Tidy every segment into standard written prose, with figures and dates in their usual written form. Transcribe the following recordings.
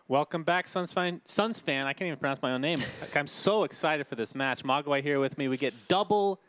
Welcome back, Suns fan. I can't even pronounce my own name. I'm so excited for this match. Mogwai here with me. We get double.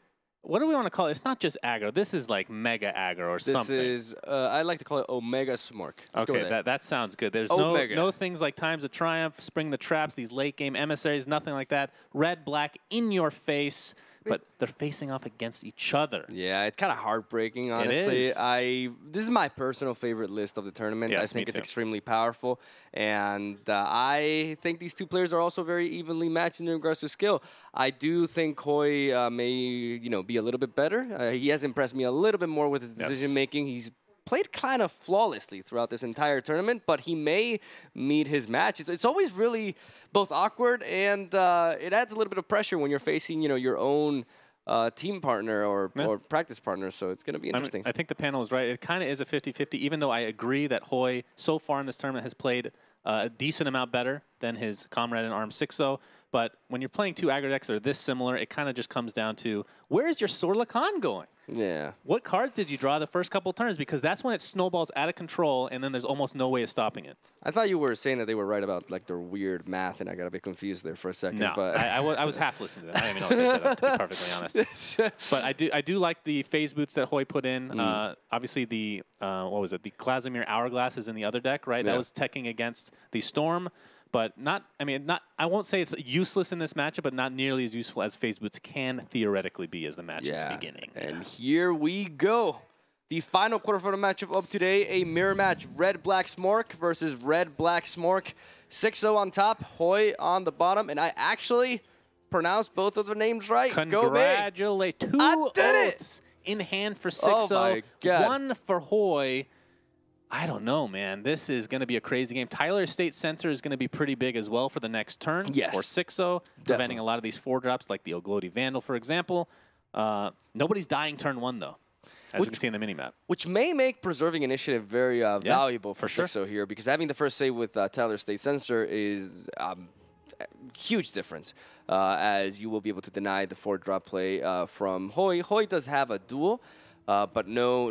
What do we want to call it? It's not just aggro. This is like mega aggro or something. This is, I like to call it Omega Smork. Okay, that sounds good. There's no things like Times of Triumph, Spring the Traps, these late game emissaries, nothing like that. Red, black, in your face. But they're facing off against each other. Yeah, it's kind of heartbreaking, honestly. It is. This is my personal favorite list of the tournament. Yes, I think it's too. extremely powerful. And I think these two players are also very evenly matched in regards to skill. I do think Hoej may be a little bit better. He has impressed me a little bit more with his decision-making. He's played kind of flawlessly throughout this entire tournament, but he may meet his match. It's always really both awkward and it adds a little bit of pressure when you're facing your own team partner or practice partner, so it's going to be interesting. I think the panel is right. It kind of is a 50-50, even though I agree that Hoej so far in this tournament has played a decent amount better than his comrade in ARM Xixo. But when you're playing two aggro decks that are this similar, it kind of just comes down to, where's your Sorlakan going? Yeah. What cards did you draw the first couple turns? Because that's when it snowballs out of control, and then there's almost no way of stopping it. I thought you were saying that they were right about like their weird math, and I got a bit confused there for a second. No, but I was half listening to them. I didn't even know what they said, to be perfectly honest. But I do like the phase boots that Hoej put in. Obviously, the what was it? The Clasimir Hourglass is in the other deck, right? Yeah. That was teching against the Storm. But I won't say it's useless in this matchup, but not nearly as useful as phase boots can theoretically be as the match is beginning. And here we go. The final quarterfinal matchup of today, a mirror match, Red-Black Smork versus Red-Black Smork. Xixo on top, Hoej on the bottom, and I actually pronounced both of their names right. Congratulate. Two ults in hand for Xixo, oh my God. One for Hoej. I don't know, man. This is going to be a crazy game. Tyler State Censor is going to be pretty big as well for the next turn for Xixo, preventing a lot of these 4-drops like the Oglodi Vandal, for example. Nobody's dying turn 1, though, as you can see in the minimap. Which may make preserving initiative very valuable for Xixo here, because having the first save with Tyler State Censor is a huge difference, as you will be able to deny the 4-drop play from Hoej. Hoej does have a duel. But no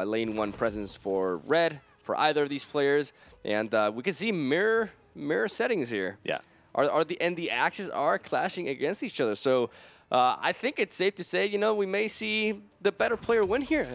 lane 1 presence for red for either of these players, and we can see mirror settings here. Yeah, and the axes are clashing against each other. So I think it's safe to say we may see the better player win here.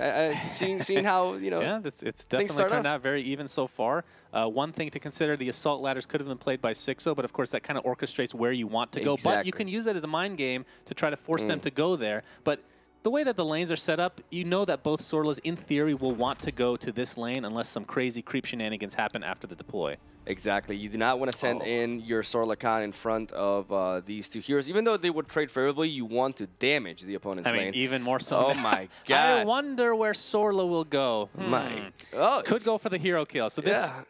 Seeing how yeah, it's definitely turned out very even so far. One thing to consider: the assault ladders could have been played by Xixo, but of course that kind of orchestrates where you want to go. But you can use that as a mind game to try to force them to go there. But the way that the lanes are set up, you know that both Sorlas, in theory, will want to go to this lane unless some crazy creep shenanigans happen after the deploy. Exactly. You do not want to send in your Sorlakan in front of these two heroes. Even though they would trade favorably, you want to damage the opponent's lane. I mean, even more so. Oh my God. I wonder where Sorla will go. Could go for the hero kill. So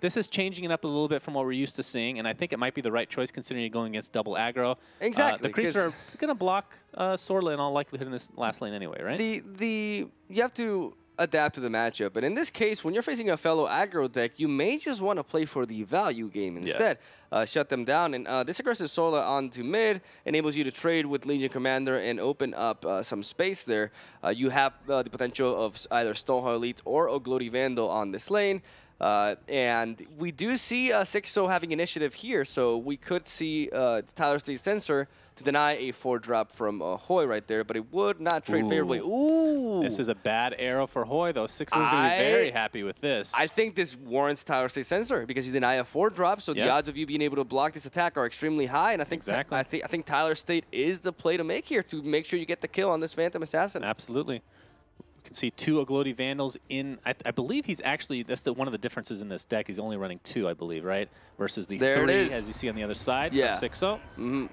this is changing it up a little bit from what we're used to seeing, and I think it might be the right choice considering you're going against double aggro. Exactly. The creeps are going to block Sorla in all likelihood in this last lane anyway, right? You have to adapt to the matchup, but in this case, when you're facing a fellow aggro deck, you may just want to play for the value game instead. Shut them down, and this aggressive Sorla onto mid enables you to trade with Legion Commander and open up some space there. You have the potential of either Stoneheart Elite or Oglodi Vandal on this lane. And we do see Xixo having initiative here, so we could see Tyler State Censor to deny a 4-drop from Hoej right there, but it would not trade favorably. Ooh! This is a bad arrow for Hoej, though. Xixo's going to be very happy with this. I think this warrants Tyler State Censor because you deny a 4-drop, so the odds of you being able to block this attack are extremely high, and I think I think Tyler State is the play to make here to make sure you get the kill on this Phantom Assassin. Absolutely. You can see 2 Oglodi Vandals in. I believe he's actually, that's one of the differences in this deck. He's only running 2, I believe, right? Versus the 3, as you see on the other side from Xixo.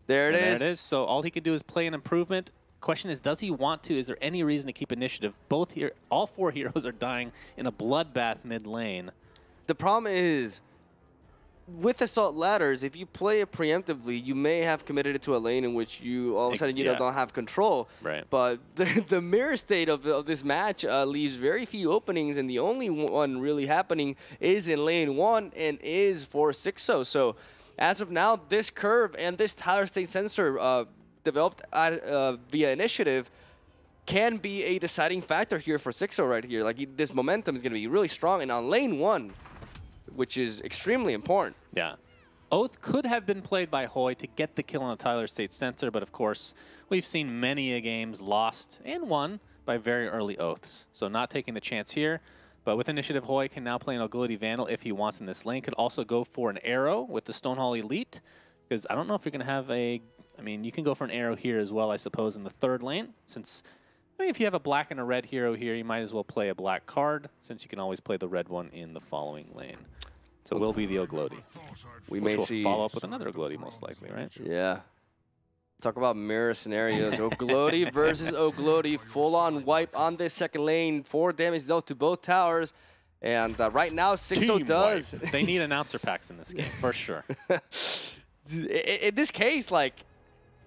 There it is. So all he could do is play an improvement. Question is, does he want to? Is there any reason to keep initiative? All 4 heroes are dying in a bloodbath mid lane. The problem is, with assault ladders, if you play it preemptively, you may have committed it to a lane in which you all of a sudden don't have control. Right. But the mirror state of this match leaves very few openings, and the only one really happening is in lane 1 and is for Xixo. So as of now, this curve and this Tyler State Censor developed via initiative can be a deciding factor here for Xixo right here. Like, this momentum is going to be really strong. And on lane 1, which is extremely important. Yeah. Oath could have been played by Hoej to get the kill on the Tyler State Sensor, but of course, we've seen many games lost and won by very early Oaths. So not taking the chance here. But with Initiative, Hoej can now play an Oglodi Vandal if he wants in this lane. Could also go for an Arrow with the Stonehall Elite, because I don't know if you're going to have a... I mean, you can go for an Arrow here as well, I suppose, in the third lane, since... I mean, if you have a black and a red hero here, you might as well play a black card, since you can always play the red one in the following lane. So it will be the Oglodi. We may see... follow up with another Oglodi, most likely, right? Yeah. Talk about mirror scenarios. Oglodi versus Oglodi. Full-on wipe on this second lane. 4 damage dealt to both towers. And right now, Xixo does. They need announcer packs in this game, for sure. In this case, like,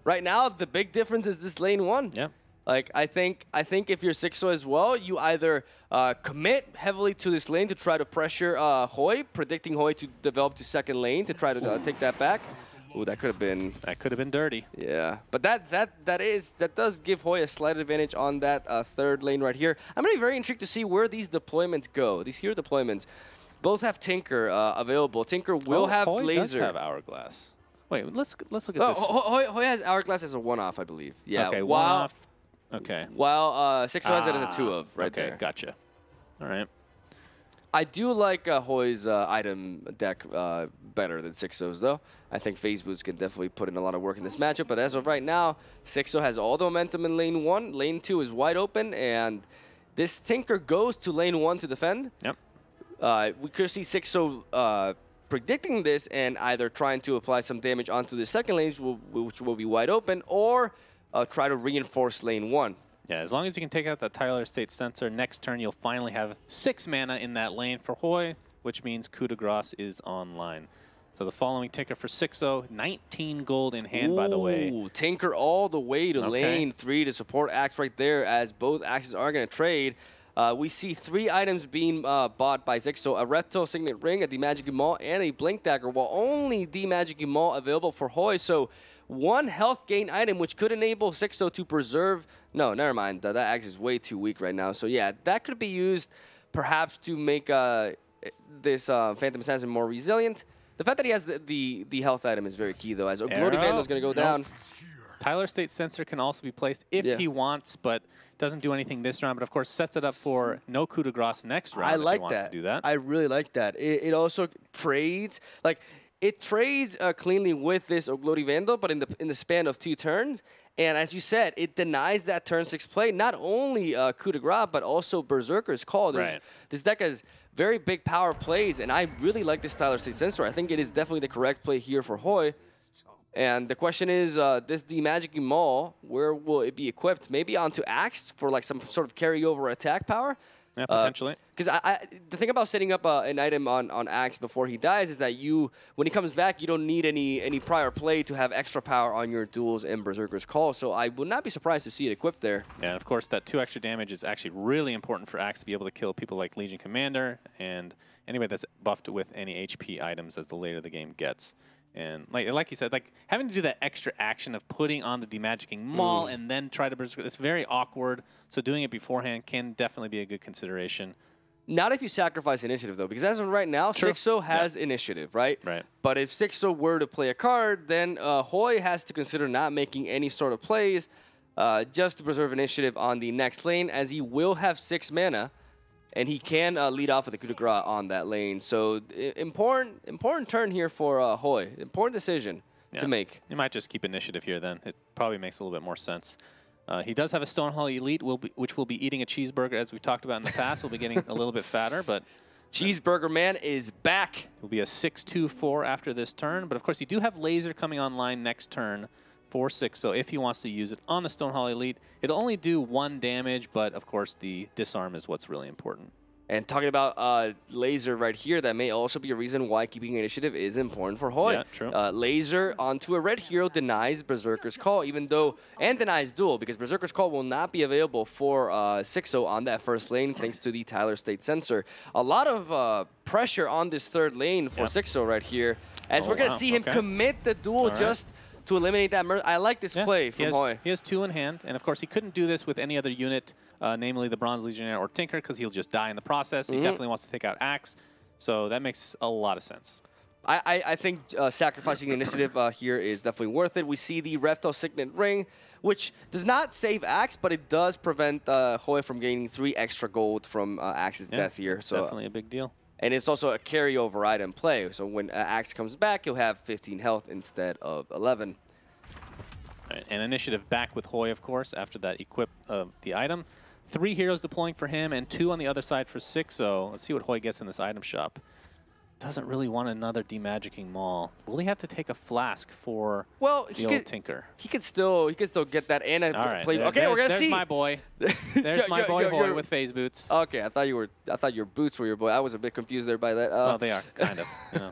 right now, the big difference is this lane 1. Yeah. Like, I think if you're Xixo as well, you either commit heavily to this lane to try to pressure Hoej, predicting Hoej to develop to second lane to try to take that back. Ooh, that could have been... That could have been dirty. Yeah, but that does give Hoej a slight advantage on that third lane right here. I'm going to be very intrigued to see where these deployments go. These here deployments both have Tinker available. Tinker will have Hoej Laser. Does have Hourglass. Wait, let's look at this. Hoej has Hourglass as a 1-off, I believe. Yeah. Okay, 1-off. Okay. While Xixo has it as a 2-of right there. Okay, gotcha. All right. I do like Hoej's item deck better than Xixo's, though. I think Phase Boots can definitely put in a lot of work in this matchup, but as of right now, Xixo has all the momentum in lane 1. Lane 2 is wide open, and this Tinker goes to lane 1 to defend. Yep. We could see Xixo predicting this and either trying to apply some damage onto the second lane, which will be wide open, or try to reinforce lane 1. Yeah, as long as you can take out that Tyler State Sensor, next turn you'll finally have 6 mana in that lane for Hoej, which means Coup de Grace is online. So the following Tinker for Xixo, 19 gold in hand, by the way. Tinker all the way to lane 3 to support Axe right there, as both Axes are going to trade. We see 3 items being bought by Xixo, a Repto Signet Ring, a D-Magic Maul, and a Blink Dagger, while only D-Magic Maul available for Hoej. So 1 health gain item, which could enable Xixo to preserve... No, never mind. That Axe is way too weak right now. So yeah, that could be used perhaps to make this Phantom Assassin more resilient. The fact that he has the health item is very key, though, as Oglodi Vandal is going to go down. Tyler State Sensor can also be placed if he wants, but doesn't do anything this round. But of course, sets it up for no Coup de Grace next round. I like if he wants that. To do that. I really like that. It also trades it trades cleanly with this Oglodi Vandal, but in the span of 2 turns. And as you said, it denies that turn 6 play. Not only Coup de Grace, but also Berserker's Call. This deck has very big power plays, and I really like this Tyler State Sensor. I think it is definitely the correct play here for Hoej. And the question is, this D-Magic Maul, where will it be equipped? Maybe onto Axe for like some sort of carryover attack power? Yeah, potentially. Because the thing about setting up an item on Axe before he dies is that when he comes back, you don't need any prior play to have extra power on your duels and Berserker's Call. So I would not be surprised to see it equipped there. Yeah, and of course, that 2 extra damage is actually really important for Axe to be able to kill people like Legion Commander and anybody that's buffed with any HP items as the later the game gets. And like you said, like having to do that extra action of putting on the demagicking Maul and then try to berserk, it's very awkward. So doing it beforehand can definitely be a good consideration. Not if you sacrifice initiative, though, because as of right now, Xixo has initiative, right? Right. But if Xixo were to play a card, then Hoej has to consider not making any sort of plays just to preserve initiative on the next lane, as he will have 6 mana. And he can lead off with a Coup de Grace on that lane. So important turn here for Hoej. Important decision to make. You might just keep initiative here then. It probably makes a little bit more sense. He does have a Stonehall Elite, which will be eating a cheeseburger, as we've talked about in the past. Will be getting a little bit fatter, but... Cheeseburger Man is back. Will be a 6-2-4 after this turn. But of course, you do have Laser coming online next turn for Xixo if he wants to use it on the Stonehall Elite. It'll only do 1 damage, but of course the disarm is what's really important. And talking about Laser right here, that may also be a reason why keeping initiative is important for Hoej. Yeah, true. Laser onto a red hero denies Berserker's Call, and denies duel, because Berserker's Call will not be available for Xixo on that first lane, thanks to the Tyler State Sensor. A lot of pressure on this third lane for Xixo right here, as we're going to see him commit the duel just to eliminate that merge. I like this play from Hoej. He has 2 in hand, and of course he couldn't do this with any other unit, namely the Bronze Legionnaire or Tinker, because he'll just die in the process. He definitely wants to take out Axe. So that makes a lot of sense. I think sacrificing initiative here is definitely worth it. We see the Refto Signet Ring, which does not save Axe, but it does prevent Hoej from gaining 3 extra gold from Axe's death here. So definitely a big deal. And it's also a carryover item play. So when Axe comes back, he'll have 15 health instead of 11. Right, and initiative back with Hoej, of course, after that equip of the item. 3 heroes deploying for him and 2 on the other side for Xixo. Let's see what Hoej gets in this item shop. Doesn't really want another demagicking maul. Will he have to take a flask for the old Tinker? He could still get that and play. Okay, we're gonna see. There's my boy. There's my boy Hoej with phase boots. Okay, I thought your boots were your boy. I was a bit confused there by that. Well, they are kind of. You know,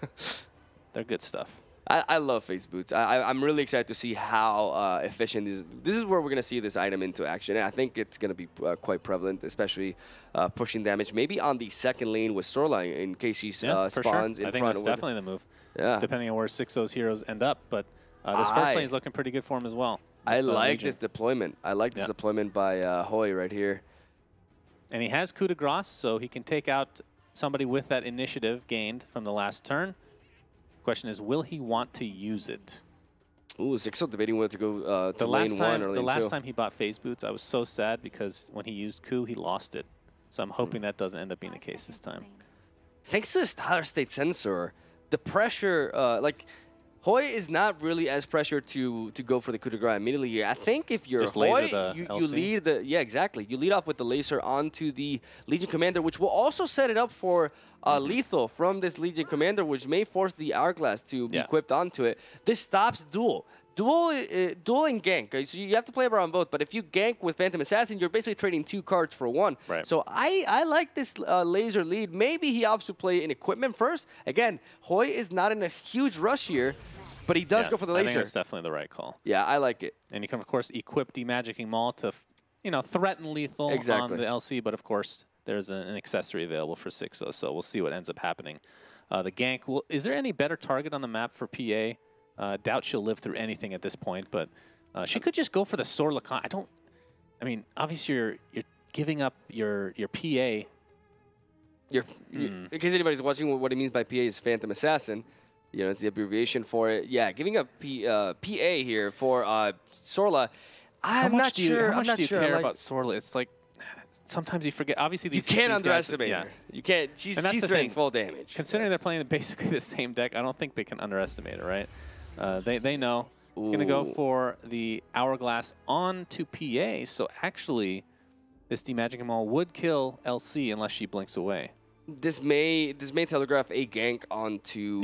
they're good stuff. I love phase boots. I'm really excited to see how efficient this is where we're going to see this item into action. And I think it's going to be quite prevalent, especially pushing damage. Maybe on the second lane with Sorla in case he spawns in front. I think that's definitely the move, depending on where Xixo's heroes end up. But this first lane is looking pretty good for him as well. I like this deployment. I like this deployment by Hoej right here. And he has coup de grace, so he can take out somebody with that initiative gained from the last turn. Question is, will he want to use it? Ooh, Xixo debating whether to go to lane 1 or lane 2. The last time he bought phase boots, I was so sad because when he used coup, he lost it. So I'm hoping that doesn't end up being the case this time. Thanks to the StarLadder state sensor, the pressure, like, Hoej is not really as pressured to go for the coup de grace immediately. I think if you're Hoej, you lead you lead off with the laser onto the Legion Commander, which will also set it up for lethal from this Legion Commander, which may force the Hourglass to be equipped onto it. This stops duel. Duel and gank. Okay? So you have to play around both. But if you gank with Phantom Assassin, you're basically trading 2 cards for 1. Right. So I like this laser lead. Maybe he opts to play in equipment first. Again, Hoej is not in a huge rush here, but he does go for the laser. I think that's definitely the right call. Yeah, I like it. And you can, of course, equip demagicking maul to, threaten lethal on the LC. But, of course, there's an accessory available for Xixo, so we'll see what ends up happening. The gank, is there any better target on the map for PA? Doubt she'll live through anything at this point, but she could just go for the Sorla. I mean, obviously you're giving up your PA. In case anybody's watching, what it means by PA is Phantom Assassin. You know, it's the abbreviation for it. Yeah, giving up PA here for Sorla. I'm not sure. How much do you care about Sorla? It's like, sometimes you forget. Obviously, these you can't underestimate her. You can't. She's doing full damage. Considering they're playing basically the same deck, I don't think they can underestimate her, right? They know. He's going to go for the Hourglass onto PA. So actually, this demagicking maul would kill LC unless she blinks away. This may telegraph a gank onto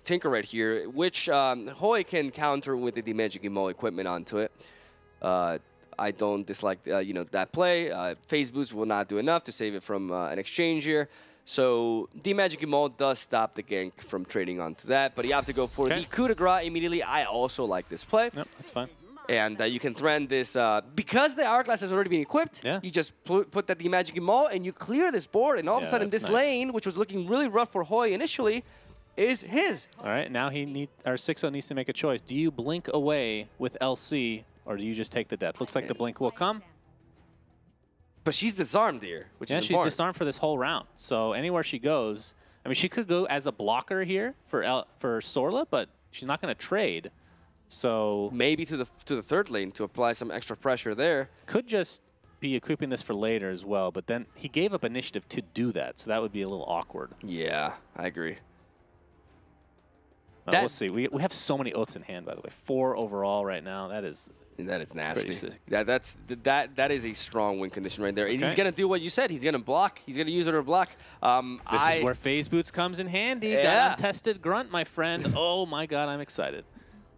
Tinker right here, which Hoej can counter with the demagicking maul equipment onto it. I don't dislike that play. Phase boots will not do enough to save it from an exchange here. So demagicking maul does stop the gank from trading onto that, but you have to go for the coup de grace immediately. I also like this play. Yep, that's fine. And you can threaten this because the Hourglass has already been equipped. Yeah. You just put that demagicking maul and you clear this board, and all of a sudden this lane, which was looking really rough for Hoej initially, is his. All right, now Xixo needs to make a choice. Do you blink away with LC, or do you just take the death? Looks like the blink will come. But she's disarmed here, which is important. She's disarmed for this whole round. So anywhere she goes, I mean, she could go as a blocker here for Sorla, but she's not going to trade. So maybe to the third lane to apply some extra pressure there. Could just be equipping this for later as well, but then he gave up initiative to do that, so that would be a little awkward. Yeah, I agree. We'll see. We have so many oaths in hand, by the way. 4 overall right now. That is nasty. That is a strong win condition right there. And he's gonna do what you said. He's gonna block. He's gonna use it to block. This is where phase boots comes in handy. Got untested grunt, my friend. Oh my God, I'm excited.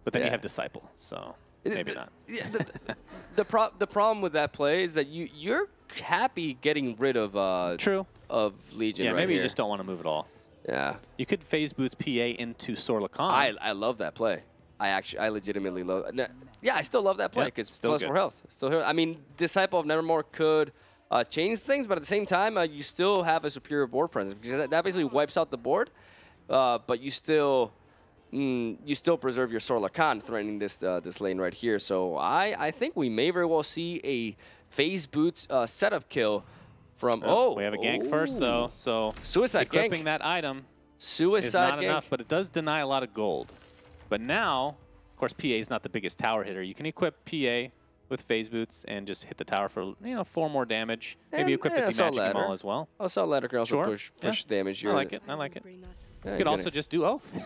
But then you have disciple, so maybe not. The problem with that play is that you're happy getting rid of Legion. Yeah, right maybe here. You just don't want to move it all. Yeah. You could phase boots PA into Sorla. I love that play. I legitimately love. Yeah, I still love that play because plus 4 health. Still here. I mean, Disciple of Nevermore could change things, but at the same time, you still have a superior board presence because that basically wipes out the board. But you still preserve your Sorla Khan threatening this lane right here. So I think we may very well see a phase boots setup kill from... We have a gank first, though, so Suicide equipping gank. that item Suicide is not gank. enough, but it does deny a lot of gold. But now, of course, PA is not the biggest tower hitter. You can equip PA with phase boots and just hit the tower for 4 more damage. Maybe equip the Magic Maul as well. StarLadder can also push damage here. I like it. I like it. You could also just do Oath.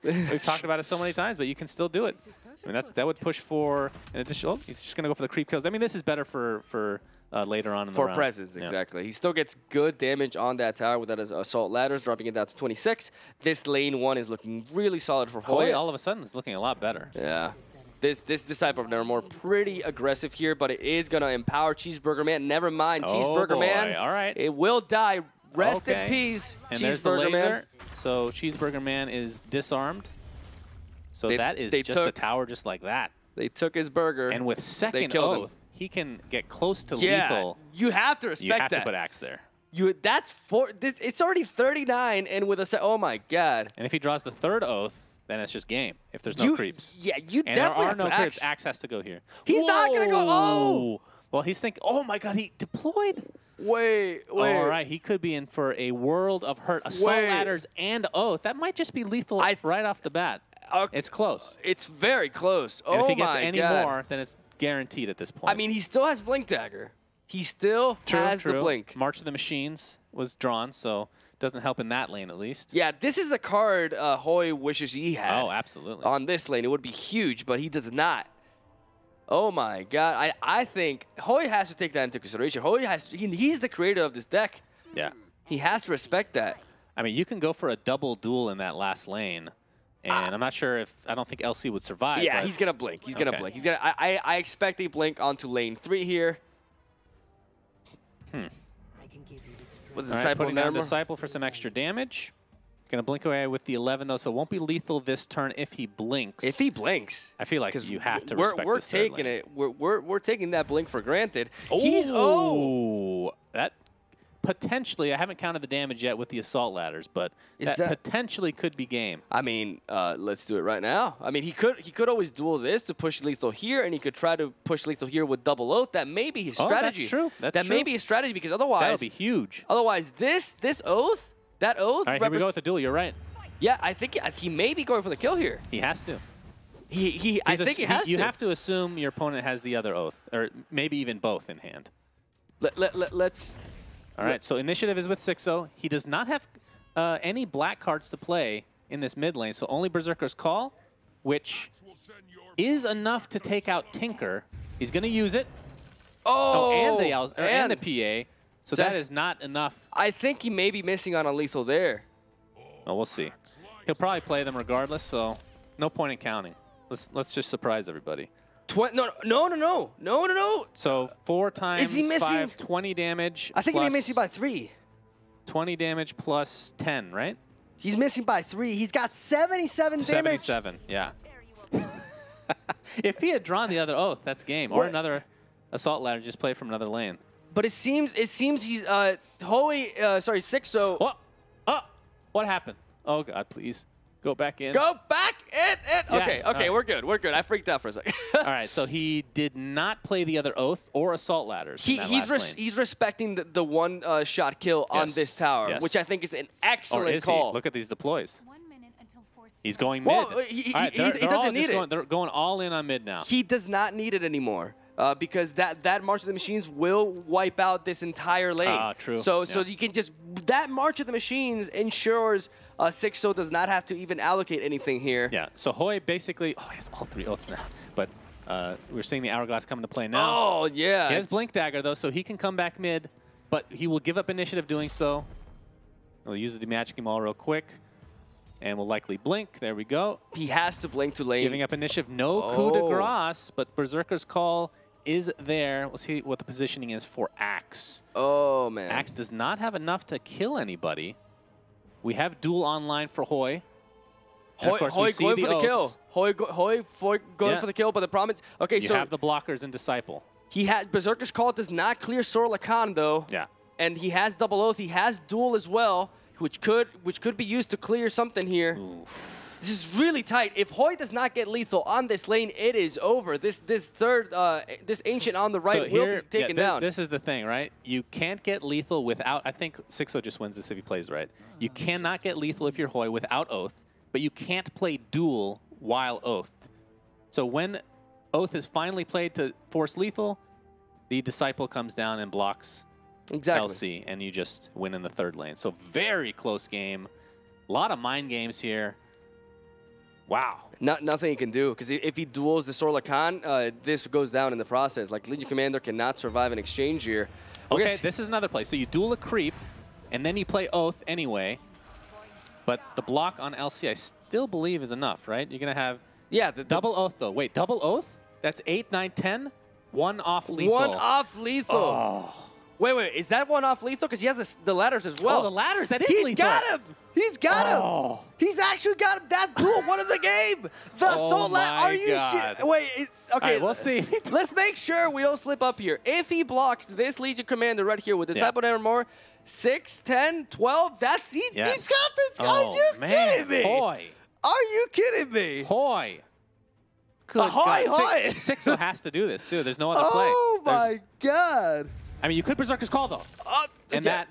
We've talked about it so many times, but you can still do it. I mean, that would push for an additional. He's just going to go for the creep kills. I mean, this is better for later on in the round. For presence, exactly. He still gets good damage on that tower with that assault ladders, dropping it down to 26. This lane 1 is looking really solid for Hoej. All of a sudden is looking a lot better. Yeah. This Disciple of Nevermore pretty aggressive here, but it is going to empower Cheeseburger Man. Never mind, Cheeseburger Man. All right. It will die. Rest in peace, and Cheeseburger Man. So Cheeseburger Man is disarmed. So that is just a tower just like that. They took his burger. And with second Oath, he can get close to lethal. You have to respect that. You have to put Axe there. It's already 39, and with a oh my god. And if he draws the third Oath, then it's just game. If there's no creeps. Yeah, you and definitely there are have no creeps. Axe has to go here. He's not gonna go. Oh. Well, he's thinking. Oh my god, he deployed. Wait. All right, he could be in for a world of hurt. Assault ladders and Oath. That might just be lethal right off the bat. It's close. It's very close. And if he gets my any god. more, then it's guaranteed at this point. I mean, he still has Blink Dagger. He still has the Blink. March of the Machines was drawn, so it doesn't help in that lane at least. Yeah, this is the card Hoej wishes he had. Oh, absolutely. On this lane, it would be huge, but he does not. Oh my god, I think Hoej has to take that into consideration. Hoej he's the creator of this deck. Yeah. He has to respect that. I mean, you can go for a double duel in that last lane. And I'm not sure I don't think LC would survive. Yeah, he's going to blink. He's going to blink. I expect a blink onto lane 3 here. With the Disciple putting down Disciple for some extra damage. Going to blink away with the 11, though, so it won't be lethal this turn if he blinks. If he blinks. I feel like you have to respect we're this taking it. We're taking that blink for granted. That potentially, I haven't counted the damage yet with the assault ladders, but that potentially could be game. I mean, let's do it right now. I mean, he could always duel this to push lethal here, and he could try to push lethal here with double Oath. That may be his strategy. That's true. That may be his strategy because otherwise that would be huge. Otherwise, this Oath. That Oath. All right, here we go with the duel. You're right. Yeah, I think he may be going for the kill here. He has to. I think he has to. You have to assume your opponent has the other Oath, or maybe even both in hand. Let's. All right, so initiative is with Xixo. He does not have any black cards to play in this mid lane, so only Berserker's Call, which is enough to take out Tinker. He's going to use it. And the PA. So that is not enough. I think he may be missing on a lethal there. Oh, we'll see. He'll probably play them regardless, so no point in counting. Let's just surprise everybody. No. So 4 times is he missing? 5, 20 damage. I think he may be missing by 3. 20 damage plus 10, right? He's missing by 3. He's got 77 damage. 77, yeah. If he had drawn the other Oath, that's game. Or another assault ladder, just play from another lane. But it seems he's Xixo. What happened? Oh God, please go back in. Go back in. Yes. Okay, we're good. I freaked out for a second. All right, so he did not play the other Oath or assault ladders. He's respecting the one shot kill on this tower, which I think is an excellent call. Look at these deploys. He's going mid. He doesn't need it. They're going all in on mid now. He does not need it anymore. Because that March of the Machines will wipe out this entire lane. True. So you can just that March of the Machines ensures Xixo does not have to even allocate anything here. Yeah. So Hoej basically he has all 3 Oaths now, but we're seeing the Hourglass come into play now. Oh yeah. He has Blink Dagger though, so he can come back mid, but he will give up initiative doing so. We'll use the Magic Maul real quick. And will likely blink. There we go. He has to blink to lane. Giving up initiative. No coup de grace, but Berserker's Call is there. We'll see what the positioning is for Axe. Oh, man. Axe does not have enough to kill anybody. We have duel online for Hoej. Hoej going for the kill. Hoej going for the kill, but the problem is... Okay, you have the blockers and Disciple. Berserker's Call does not clear Sora Lacan, though. Yeah. And he has double Oath. He has duel as well, which could be used to clear something here. Oof. This is really tight. If Hoej does not get lethal on this lane, it is over. This Ancient on the right will be taken down. This is the thing, right? You can't get lethal without, I think Xixo just wins this if he plays right. You cannot get lethal if you're Hoej without Oath, but you can't play duel while Oathed. So when Oath is finally played to force lethal, the Disciple comes down and blocks LC, and you just win in the third lane. So very close game. A lot of mind games here. Wow. Nothing he can do, because if he duels the StarLadder, this goes down in the process. Like, Legion Commander cannot survive an exchange here. Okay, this is another play. So you duel a creep, and then you play Oath anyway. But the block on LC, I still believe, is enough, right? You're going to have the double Oath, though. Wait, double Oath? That's 8, 9, 10? One off lethal. One off lethal. Oh. Wait, is that one off lethal? Because he has the ladders as well. Oh, the ladders, that is lethal. He's got him. He's got him. He's actually got him. That duel won in the game. The Soul Ladder. Are you Wait, okay. All right, we'll see. Let's make sure we don't slip up here. If he blocks this Legion Commander right here with Disciple Nevermore, 6, 10, 12, that's he's got this. Are you kidding me? Hoej. Are you kidding me? Hoej. Good Hoej. Xixo has to do this, too. There's no other play. Oh, my God. I mean, you could Berserker's Call, though. And that...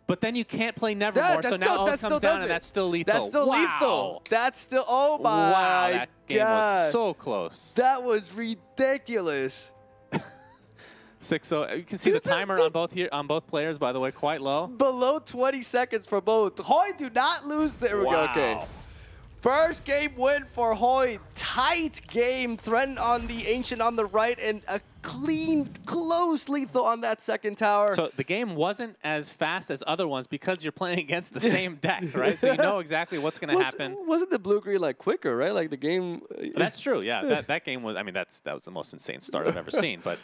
But then you can't play Nevermore, so now Oath comes down, and that's still lethal. That's still lethal. That's still... Oh, my God. Wow, that game was so close. That was ridiculous. Xixo, you can see the timer on both players, by the way, quite low. Below 20 seconds for both. Hoej do not lose. There we go. Okay. First game win for Hoej. Tight game. Threatened on the Ancient on the right, and a clean, close lethal on that second tower. So the game wasn't as fast as other ones because you're playing against the same deck, right? So you know exactly what's going to happen. Wasn't the blue-green like quicker, right? Like the game... That's true, yeah. That game was... I mean, that was the most insane start I've ever seen. But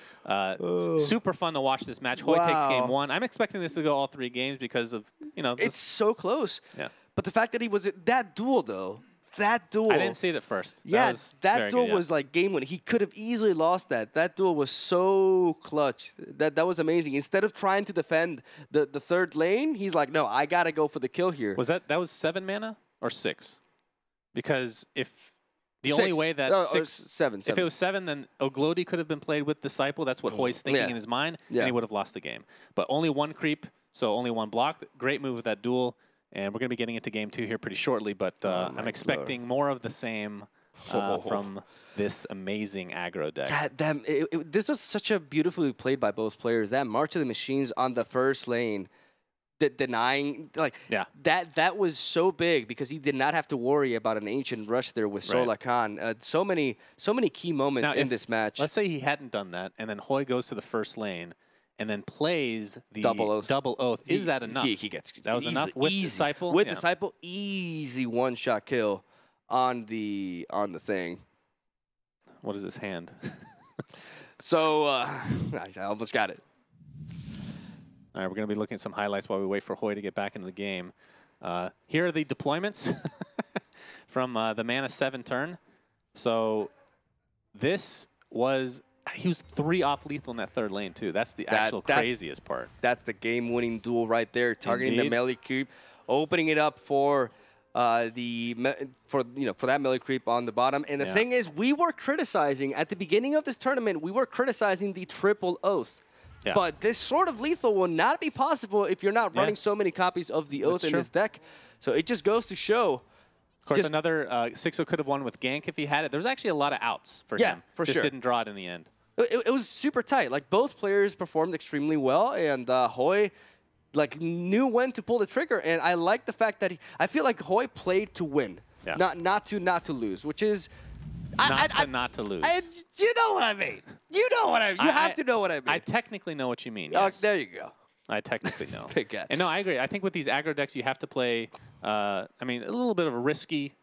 super fun to watch this match. Hoej takes game 1. I'm expecting this to go all 3 games because of, you know... It's so close. Yeah. But the fact that he was at that duel, though... That duel. I didn't see it at first. Yeah, that duel was like game winning. He could have easily lost that. That duel was so clutch. That was amazing. Instead of trying to defend the third lane, he's like, no, I gotta go for the kill here. Was that was 7 mana or 6? Because if the only way that seven. If it was 7, then Oglodi could have been played with Disciple. That's what Hoej's thinking in his mind, and he would have lost the game. But only 1 creep, so only 1 block. Great move with that duel. And we're going to be getting into game 2 here pretty shortly, but I'm expecting more of the same from this amazing aggro deck. This was such a beautifully played by both players. That March of the Machines on the first lane, denying, like, that was so big because he did not have to worry about an Ancient rush there with StarLadder. So many key moments in this match. Let's say he hadn't done that, and then Hoej goes to the first lane, and then plays the double oath. Is that enough? He gets that was enough with Disciple. With Disciple, easy one-shot kill on the thing. What is his hand? So I almost got it. All right, we're going to be looking at some highlights while we wait for Hoej to get back into the game. Here are the deployments from the mana 7 turn. So this was. He was 3 off lethal in that third lane too. That's the actual craziest part. That's the game-winning duel right there, targeting the melee creep, opening it up for that melee creep on the bottom. And the thing is, we were criticizing at the beginning of this tournament. We were criticizing the triple Oath. Yeah. But this sort of lethal will not be possible if you're not running so many copies of the Oath in this deck. So it just goes to show. Of course, another Xixo could have won with Gank if he had it. There was actually a lot of outs for him. Yeah, for sure. Just didn't draw it in the end. It was super tight. Like, both players performed extremely well, and Hoej knew when to pull the trigger. And I like the fact that I feel like Hoej played to win, not to lose, which is not to lose. You know what I mean. You know what I mean. You have to know what I mean. I technically know what you mean. Yes. There you go. I technically know. Big guy. And no, I agree. I think with these aggro decks, you have to play. I mean, a little bit of a risky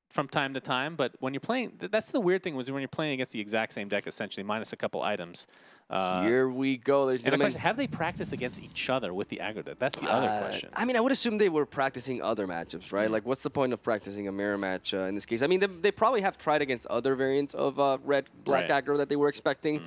from time to time, but when you're playing, that's the weird thing was when you're playing against the exact same deck, essentially, minus a couple items. Here we go. And a question, have they practiced against each other with the aggro deck? That's the other question. I mean, I would assume they were practicing other matchups, right? Like, what's the point of practicing a mirror match in this case? I mean, they probably have tried against other variants of red-black aggro that they were expecting,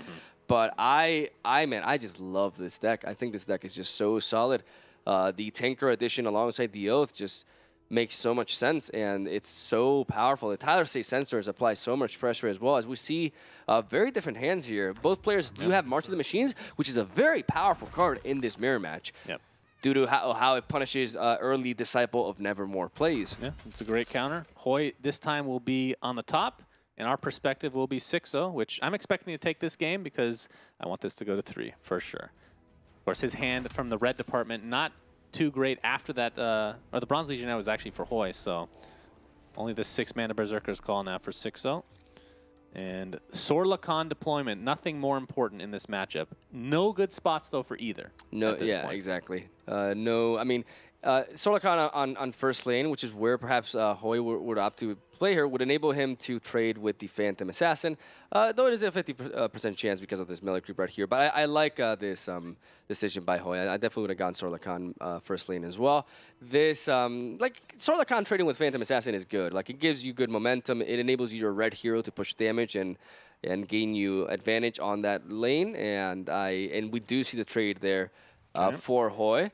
but man, I just love this deck. I think this deck is just so solid. The Tanker edition alongside the Oath just makes so much sense, and it's so powerful. The Tyler State sensors apply so much pressure as well, as we see very different hands here. Both players do have March of the Machines, which is a very powerful card in this mirror match. Yep. Due to how it punishes early Disciple of Nevermore plays. Yeah, it's a great counter. Hoej this time will be on the top, and our perspective will be Xixo, which I'm expecting to take this game because I want this to go to 3 for sure. Of course, his hand from the red department, not too great after that, or the Bronze Legionnaire was actually for Hoej, so only the 6-mana Berserker's Call now for Xixo. And Sorlakan deployment, nothing more important in this matchup. No good spots, though, for either. No, yeah, point. Exactly. No, I mean, Sorlakan on first lane, which is where perhaps Hoej would opt to play here, would enable him to trade with the Phantom Assassin, though it is a 50% chance because of this melee creep right here. But I like this decision by Hoej. I definitely would have gone Sorlakan first lane as well. This, like, Sorlakan trading with Phantom Assassin is good. Like, it gives you good momentum. It enables you your red hero to push damage and gain you advantage on that lane. And we do see the trade there for Hoej.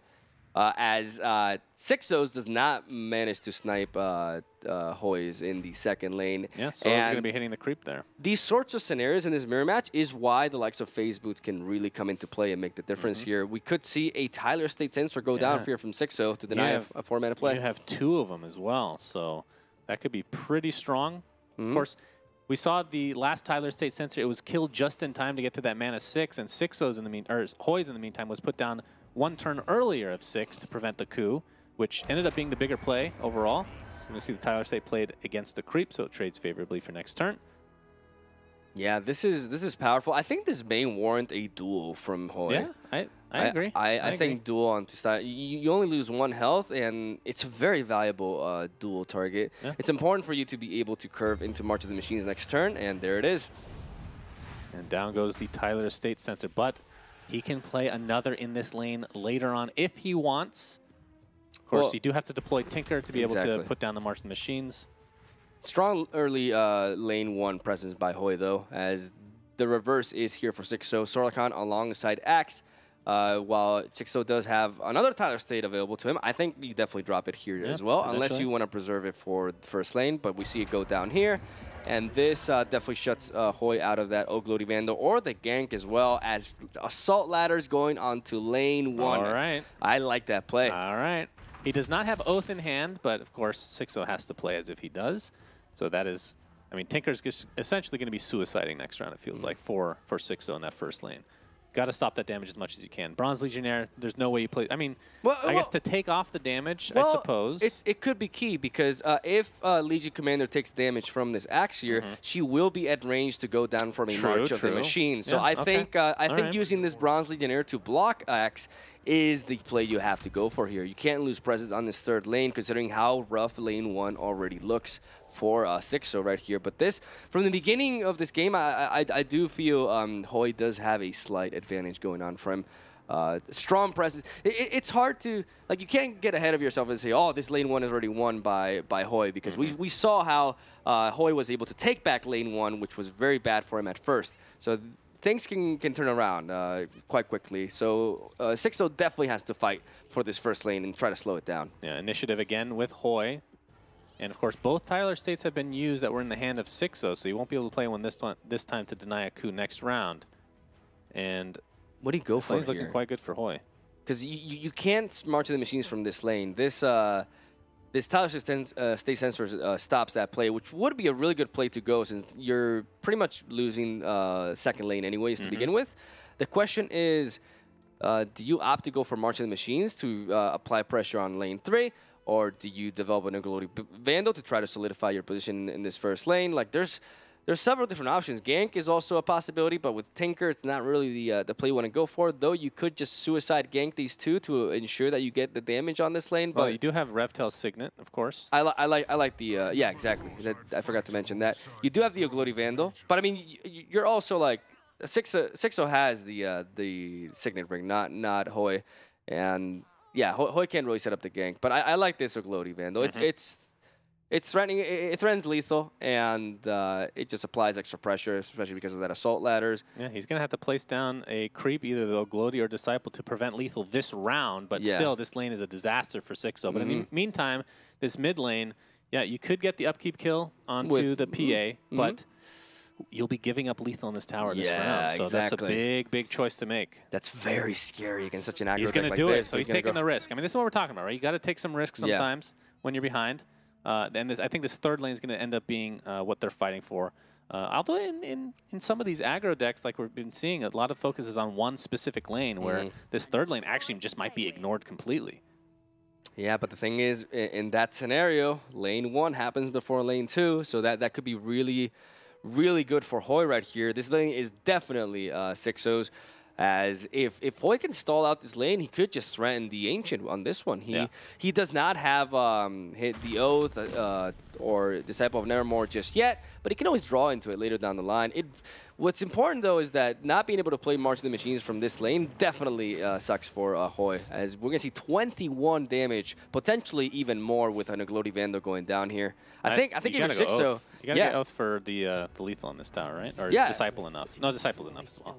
As Xixo's does not manage to snipe Hoej's in the second lane. Yeah, so he's going to be hitting the creep there. These sorts of scenarios in this mirror match is why the likes of phase boots can really come into play and make the difference here. We could see a Tyler State sensor go down here from Xixo to deny a 4-mana play. You have 2 of them as well, so that could be pretty strong. Of course, we saw the last Tyler State sensor. It was killed just in time to get to that mana 6, and Xixo's in the Hoej's in the meantime was put down 1 turn earlier of 6 to prevent the coup, which ended up being the bigger play overall. You're going to see the Tyler State played against the creep, so it trades favorably for next turn. Yeah, this is powerful. I think this may warrant a duel from Hoej. Yeah, I agree. I think duel on to start. You only lose 1 health, and it's a very valuable duel target. Yeah. It's important for you to be able to curve into March of the Machines next turn, and there it is. And down goes the Tyler State sensor, but he can play another in this lane later on if he wants. Of course, you do have to deploy Tinker to be able to put down the March of the Machines. Strong early lane 1 presence by Hoej, though, as the reverse is here for Xixo. Sorlakan alongside Axe, while Xixo does have another Tyler State available to him. I think you definitely drop it here as well, unless you want to preserve it for the first lane, but we see it go down here. And this definitely shuts Hoej out of that Gloaty Vandal or the gank as well, as Assault Ladder's going on to lane 1. All right. I like that play. All right. He does not have Oath in hand, but of course Xixo has to play as if he does. So that is, I mean, Tinker's just essentially going to be suiciding next round, it feels like, for Xixo in that first lane. Got to stop that damage as much as you can. Bronze Legionnaire, there's no way you play. I mean, I guess to take off the damage, I suppose. It could be key because if Legion Commander takes damage from this Axe here, she will be at range to go down from a March of the Machine. So I think using this Bronze Legionnaire to block Axe is the play you have to go for here. You can't lose presence on this third lane, considering how rough lane 1 already looks for Xixo right here. But this, from the beginning of this game, I do feel Hoej does have a slight advantage going on for him. Strong presence. It's hard to, like, you can't get ahead of yourself and say, oh, this lane 1 is already won by Hoej, because we saw how Hoej was able to take back lane 1, which was very bad for him at first. So things can turn around quite quickly. So Xixo definitely has to fight for this first lane and try to slow it down. Yeah, initiative again with Hoej. And of course, both Tyler States have been used that were in the hand of Xixo, so you won't be able to play one this time to deny a coup next round. And what do you go for here? Looking quite good for Hoej. Because you can't March of the Machines from this lane. This Tyler State sensor stops that play, which would be a really good play to go since you're pretty much losing second lane anyways to begin with. The question is, do you opt to go for March of the Machines to apply pressure on lane 3? Or do you develop an Gloaty Vandal to try to solidify your position in this first lane? Like, there's several different options. Gank is also a possibility, but with Tinker, it's not really the play you want to go for. Though you could just suicide gank these 2 to ensure that you get the damage on this lane. But you do have Revtail Signet, of course. I like the yeah, exactly. I forgot to mention that. You do have the Gloaty Vandal, but I mean you're also like Xixo has the Signet ring, not Hoej, and yeah, Hoej can't really set up the gank, but I like this Gloaty Vandal. It's threatening. It threatens lethal, and it just applies extra pressure, especially because of that assault ladders. Yeah, he's gonna have to place down a creep, either the Oglodi or Disciple, to prevent lethal this round. But still, this lane is a disaster for Xixo. But in the meantime, this mid lane, yeah, you could get the upkeep kill onto the PA, but you'll be giving up lethal in this tower this round. So that's a big, big choice to make. That's very scary against such an aggro. He's going to do it, so he's taking the risk. I mean, this is what we're talking about, right? You got to take some risks sometimes when you're behind. And I think this third lane is going to end up being what they're fighting for. Although in some of these aggro decks, like we've been seeing, a lot of focus is on one specific lane, where this third lane actually just might be ignored completely. Yeah, but the thing is, in that scenario, lane 1 happens before lane 2, so that could be really, really good for Hoej right here. This lane is definitely Xixo's, as if Hoej can stall out this lane, he could just threaten the Ancient on this one. He does not have hit the Oath or Disciple of Nevermore just yet, but he can always draw into it later down the line. What's important, though, is that not being able to play March of the Machines from this lane definitely sucks for Hoej, as we're going to see 21 damage, potentially even more with an Oglodi Vandal going down here. I think if you're Xixo, you got to get Oath for the lethal on this tower, right? Or is Disciple enough? No, Disciple's enough as well.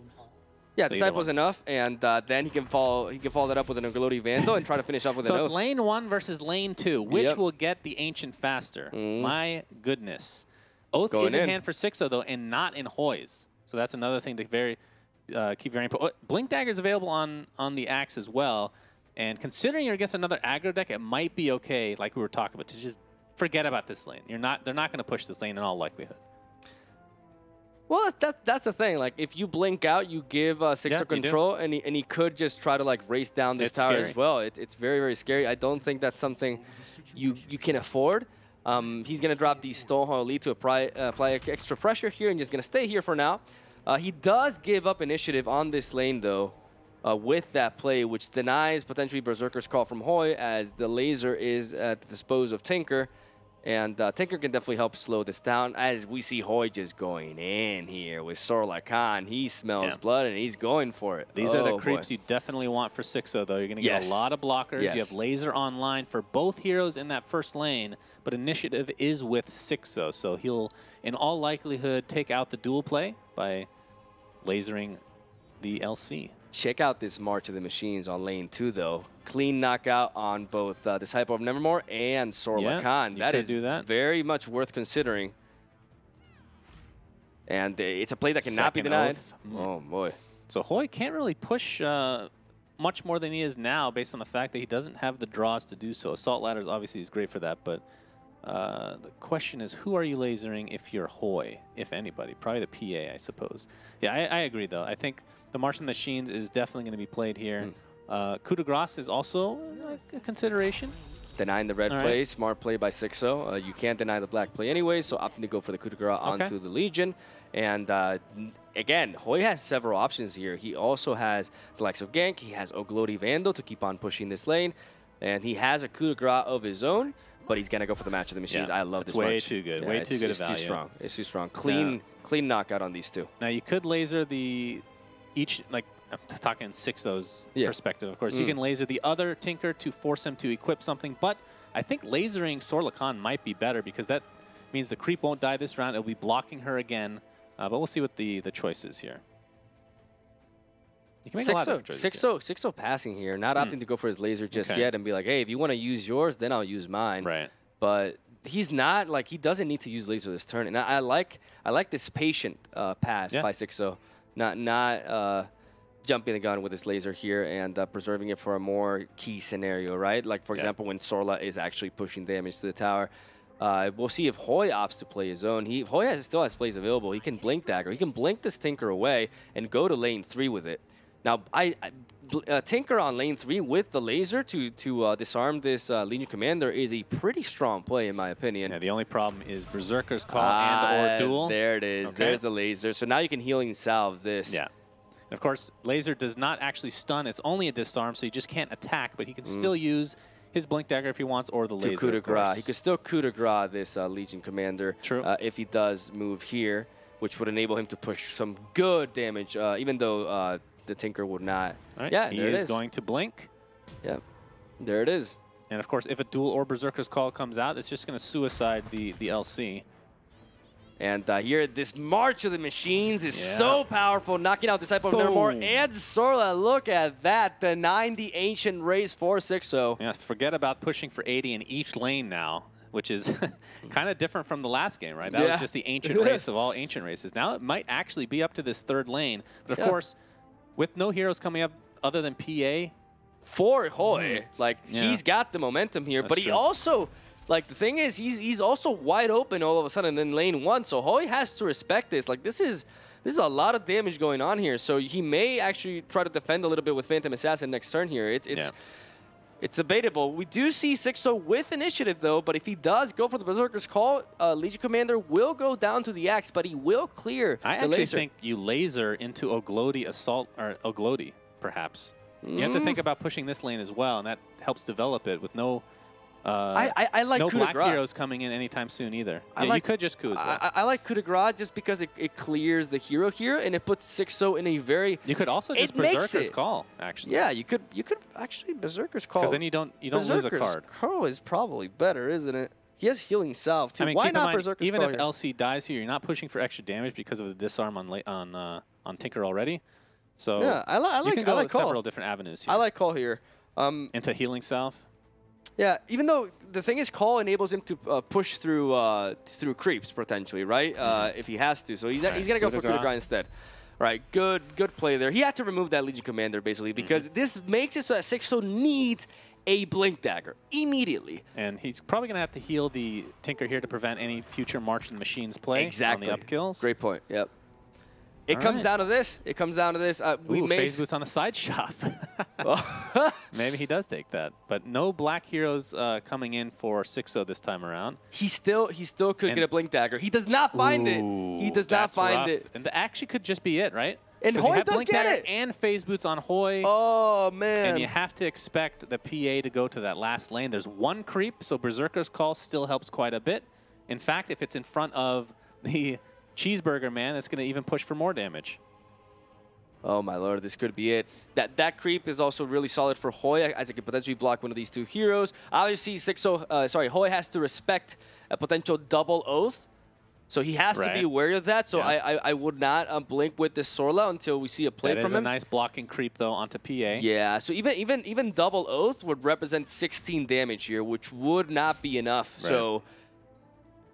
Yeah, so Disciple's enough, and then he can follow that up with an Oglodi Vandal and try to finish off with an Oath. So lane 1 versus lane 2, which will get the Ancient faster? My goodness. Oath is in hand for Xixo, though, and not in Hoej's. So that's another thing to keep very important. Blink Dagger is available on the Axe as well. And considering you're against another aggro deck, it might be okay, like we were talking about, to just forget about this lane. They're not going to push this lane in all likelihood. Well, that's the thing. Like, if you blink out, you give Xixo control, and he could just try to like race down this tower as well. It's very, very scary. I don't think that's something you can afford. He's going to drop the Stonehold Elite to apply extra pressure here and just going to stay here for now. He does give up initiative on this lane, though, with that play, which denies potentially Berserker's Call from Hoej, as the laser is at the disposal of Tinker. And Tinker can definitely help slow this down, as we see Hoej just going in here with Sorla Khan. He smells blood, and he's going for it. These are the creeps you definitely want for Xixo, though. You're going to get a lot of blockers. You have laser online for both heroes in that first lane, but initiative is with Xixo. So he'll, in all likelihood, take out the dual play by lasering the LC. Check out this March of the Machines on lane 2, though. Clean knockout on both Disciple of Nevermore and Sorla Khan. That is very much worth considering. And it's a play that cannot be denied. Oh, boy. So Hoej can't really push much more than he is now, based on the fact that he doesn't have the draws to do so. Assault Ladders obviously is great for that, but the question is, who are you lasering if you're Hoej, if anybody? Probably the PA, I suppose. Yeah, I agree, though. I think the March of the Machines is definitely going to be played here. Coup de Grace is also a consideration. Denying the red play, smart play by Xixo. You can't deny the black play anyway, so opting to go for the Coup de Grace onto the Legion. And again, Hoej has several options here. He also has the likes of Gank. He has Oglodi Vandal to keep on pushing this lane. And he has a Coup de Grace of his own, but he's going to go for the Match of the Machines. I love this way too good. Way too good of value. It's too strong. It's too strong. Clean knockout on these two. Now, you could laser like, I'm talking Xixo's perspective, of course. You can laser the other Tinker to force him to equip something, but I think lasering Sorla Khan might be better, because that means the creep won't die this round. It'll be blocking her again, but we'll see what the choice is here. You can make a lot of choices. Xixo passing here, not opting to go for his laser just yet and be like, hey, if you want to use yours, then I'll use mine. Right. But he's not, like, he doesn't need to use laser this turn. And I like this patient pass by Xixo, not jumping the gun with his laser here and preserving it for a more key scenario, right? Like, for example, when Sorla is actually pushing damage to the tower. We'll see if Hoej opts to play his own. Hoej still has plays available. He can Blink Dagger. He can blink this Tinker away and go to lane 3 with it. Now, Tinker on lane 3 with the laser to disarm this Legion Commander is a pretty strong play, in my opinion. Yeah, the only problem is Berserker's Call and/or Duel. There it is. There's the laser. So now you can healing salve this. Yeah. And of course, laser does not actually stun. It's only a disarm, so you just can't attack, but he can still use his Blink Dagger if he wants, or the laser. Coup de Grace. He could still Coup de Grace this Legion Commander. True. If he does move here, which would enable him to push some good damage, even though the Tinker would not. All right. Yeah, he is going to blink. Yeah, there it is. And of course, if a duel or Berserker's Call comes out, it's just going to suicide the LC. And here, this March of the Machines is so powerful, knocking out Disciple of Nevermore and Sorla. Look at that, denying the Ancient Race for Xixo. Yeah, forget about pushing for 80 in each lane now, which is kind of different from the last game, right? That was just the Ancient Race of all Ancient Races. Now it might actually be up to this third lane. But of course, with no heroes coming up other than PA. For Hoej, like, he's got the momentum here, but he also... Like, the thing is, he's also wide open all of a sudden in lane 1, so Hoej has to respect this. Like, this is a lot of damage going on here, so he may actually try to defend a little bit with Phantom Assassin next turn here. It's debatable. We do see Xixo with initiative, though, but if he does go for the Berserker's Call, Legion Commander will go down to the Axe, but he will clear I actually think you laser into Oglodi Assault, or Oglodi, perhaps. You have to think about pushing this lane as well, and that helps develop it with no... I like no coup black de grace. heroes coming in anytime soon either. You could just coup as well. I like coup de grace just because it clears the hero here and it puts Xixo in a very... You could also just Berserker's Call, actually. Yeah, you could actually Berserker's Call. Because then you don't lose a card. Berserker's Call is probably better, isn't it? He has Healing Salve too. I mean, why not Berserker's Call? Even if here? LC dies here, you're not pushing for extra damage because of the disarm on Tinker already. So yeah, I like Call. Several different avenues here. I like Call here. Into Healing Salve. Yeah, even though the thing is, Call enables him to push through creeps potentially, right? If he has to, so he's gonna go for coup de grace instead. Right, good play there. He had to remove that Legion Commander basically because this makes it so that Xixo needs a Blink Dagger immediately. And he's probably gonna have to heal the Tinker here to prevent any future March of the Machines play on the up kills. Great point. Yep. It comes down to this. It comes down to this. Phase Boots on the side shop. Maybe he does take that. But no black heroes coming in for Xixo this time around. He still could get a Blink Dagger. He does not find it. He does not find it. And the actually could just be it, right? And Hoej does get it. And Phase Boots on Hoej. Oh, man. And you have to expect the PA to go to that last lane. There's one creep, so Berserker's Call still helps quite a bit. In fact, if it's in front of the Cheeseburger Man, it's going to even push for more damage. Oh my lord, this could be it. That creep is also really solid for Hoej, as it could potentially block one of these two heroes. Obviously, Hoej has to respect a potential double oath, so he has to be wary of that. So I would not blink with this Sorla until we see a play from him. That is a nice blocking creep though onto PA. Yeah, so even double oath would represent 16 damage here, which would not be enough. Right. So.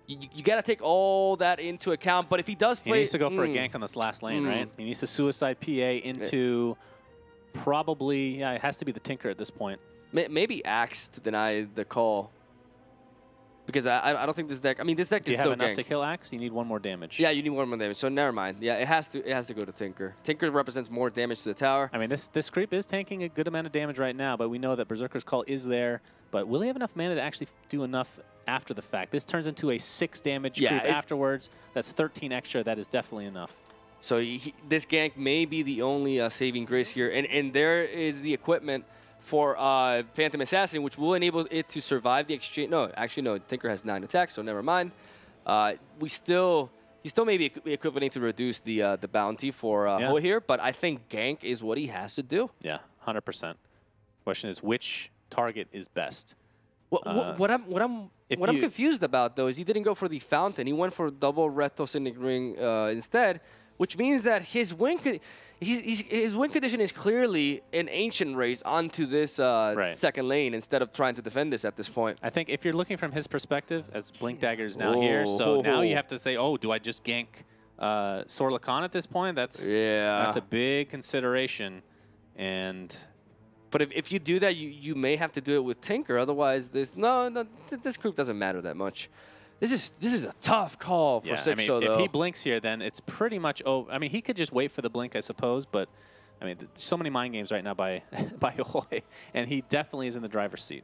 You got to take all that into account, but if he does play... He needs to go for a gank on this last lane, right? He needs to suicide PA into probably... Yeah, it has to be the Tinker at this point. Maybe Axe to deny the call. Because I don't think this deck... I mean, this deck is still gank. Do you have enough to kill Axe? You need one more damage. Yeah, you need one more damage, so never mind. Yeah, it has to go to Tinker. Tinker represents more damage to the tower. I mean, this creep is tanking a good amount of damage right now, but we know that Berserker's Call is there. But will he have enough mana to actually do enough after the fact? This turns into a 6 damage creep afterwards. That's 13 extra. That is definitely enough. So this gank may be the only saving grace here. And there is the equipment for Phantom Assassin, which will enable it to survive the exchange. No, actually, no. Tinker has 9 attacks, so never mind. He still may be equipping to reduce the bounty for Hoej here, but I think gank is what he has to do. Yeah, 100%. Question is, which target is best? What I'm confused about though is he didn't go for the fountain. He went for double Red Tosic Ring instead, which means that his win condition is clearly an Ancient Race onto this second lane instead of trying to defend this at this point. I think if you're looking from his perspective, as Blink Dagger is now here, so now you have to say, oh, do I just gank Sorla Khan at this point? That's a big consideration. But if you do that, you may have to do it with Tinker. Otherwise, this group doesn't matter that much. This is a tough call for Xixo, though. If he blinks here, then it's pretty much over. I mean, he could just wait for the blink, I suppose. But I mean, so many mind games right now by Hoej, and he definitely is in the driver's seat.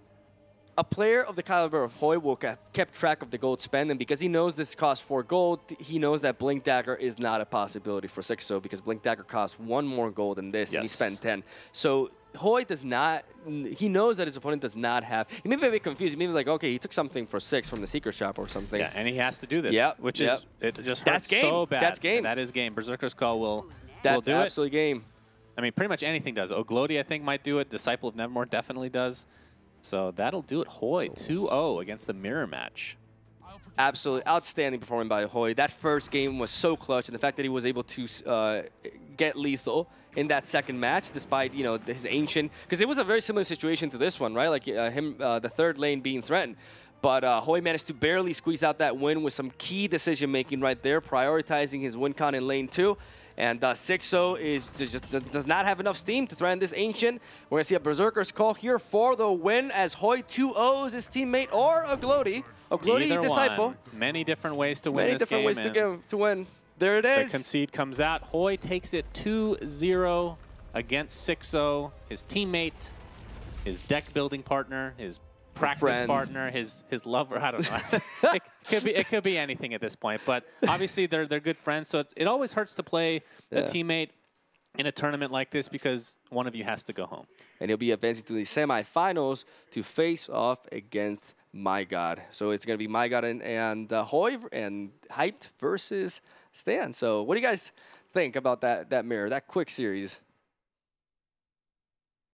A player of the caliber of Hoej will kept track of the gold spent, and because he knows this costs 4 gold, he knows that Blink Dagger is not a possibility for Xixo because Blink Dagger costs 1 more gold than this, and he spent 10. So Hoej does not, he knows that his opponent does not have, he may be a bit confused, he may be like, okay, he took something for 6 from the secret shop or something. Yeah, and he has to do this, which is, it just hurts so bad. That's game. That is game. Berserker's Call will do it. That's absolutely game. I mean, pretty much anything does. Oglodi, I think, might do it. Disciple of Nevermore definitely does. So that'll do it. Hoej 2-0 against the mirror match. Absolutely outstanding performance by Hoej. That first game was so clutch, and the fact that he was able to get lethal in that second match, despite his ancient, because it was a very similar situation to this one, right? Like the third lane being threatened. But Hoej managed to barely squeeze out that win with some key decision-making right there, prioritizing his win con in lane 2. And Xixo does not have enough steam to threaten this Ancient. We're going to see a Berserker's Call here for the win as Hoej 2-0s his teammate or a Glody Disciple. One. Many different ways to win Many this different game. ways to win. There it is. The concede comes out. Hoej takes it 2-0 against Xixo, his teammate, his deck building partner, his practice partner, his lover. I don't know. it could be anything at this point. But obviously they're good friends, so it always hurts to play a teammate in a tournament like this because one of you has to go home. And he'll be advancing to the semifinals to face off against My God. So it's going to be My God and Hoej and Hyped versus Stan. So what do you guys think about that mirror, that quick series?